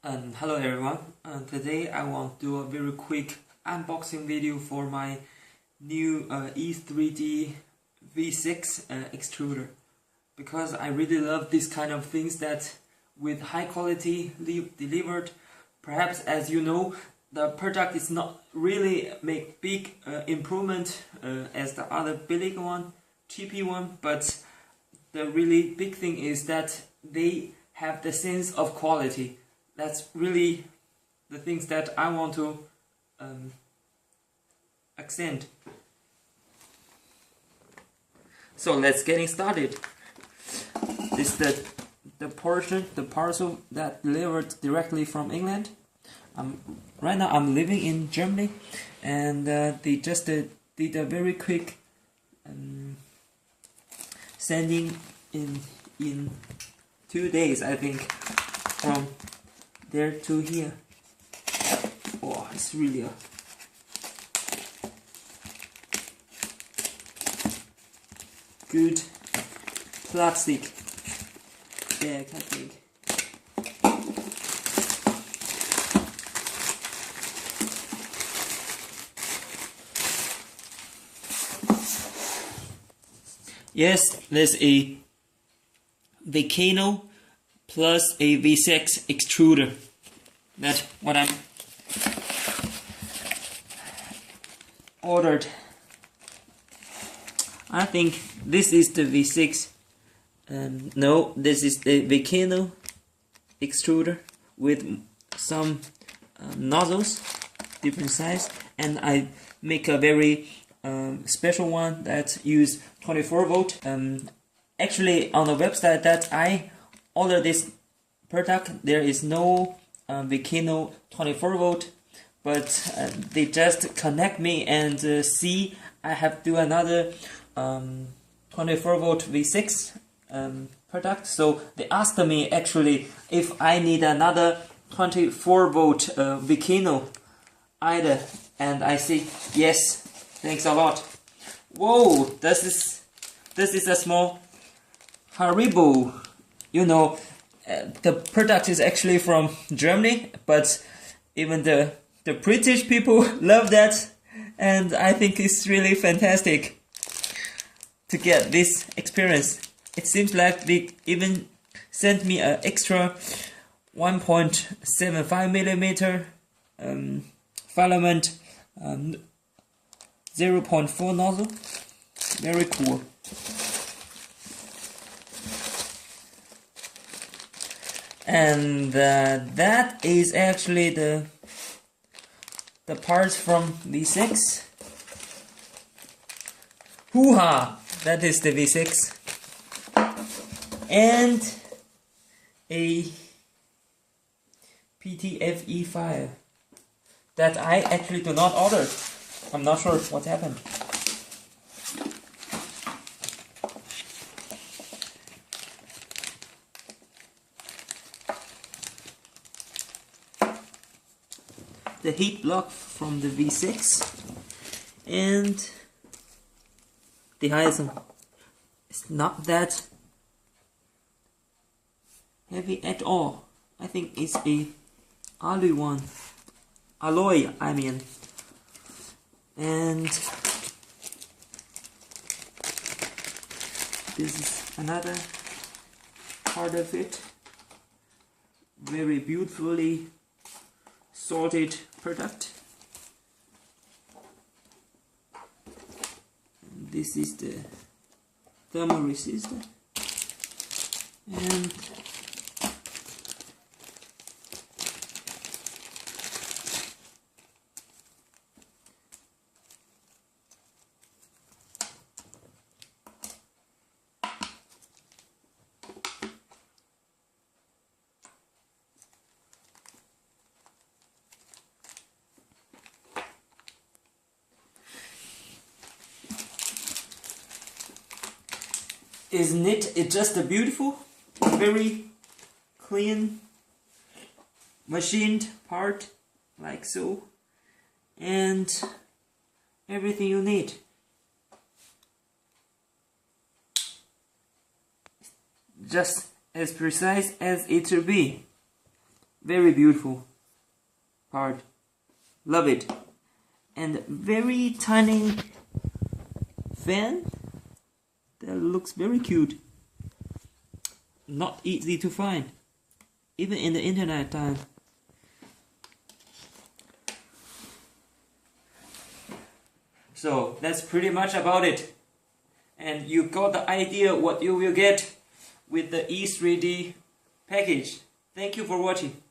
Hello everyone, today I want to do a very quick unboxing video for my new E3D V6 extruder, because I really love this kind of things that with high quality delivered. Perhaps, as you know, the product is not really make big improvement as the other big one, cheapy one, but the really big thing is that they have the sense of quality. That's really the things that I want to accent. So let's getting started. This is the parcel that delivered directly from England. Right now I'm living in Germany, and they just did a very quick sending in 2 days, I think, from there to here. Oh, it's really a good plastic bag, I think. Yes, there's a Valcano plus a V6 extruder. That's what I'm ordered. I think this is the V6. No, this is the Valcano extruder with some nozzles, different size, and I make a very special one that use 24 volt. Actually, on the website that I order this product, there is no Valcano 24 volt, but they just connect me and see I have do another 24 volt V6 product. So they asked me actually if I need another 24 volt Valcano either, and I say yes, thanks a lot. Whoa, this is a small Haribo. You know, the product is actually from Germany, but even the British people love that, and I think it's really fantastic to get this experience. It seems like they even sent me an extra 1.75 millimeter filament 0.4 nozzle. Very cool. And that is actually the parts from V6. Hoo-ha! That is the V6. And a PTFE file that I actually do not order. I'm not sure what happened. The heat block from the V6 and the horizon. It's not that heavy at all. I think it's a alloy, I mean. And this is another part of it. Very beautifully sorted product. And this is the thermal resistor, and isn't it? It's just a beautiful, very clean, machined part, like so, and everything you need. Just as precise as it should be. Very beautiful part. Love it. And very tiny fan that looks very cute. Not easy to find, even in the internet time. So that's pretty much about it. And you got the idea what you will get with the E3D package. Thank you for watching.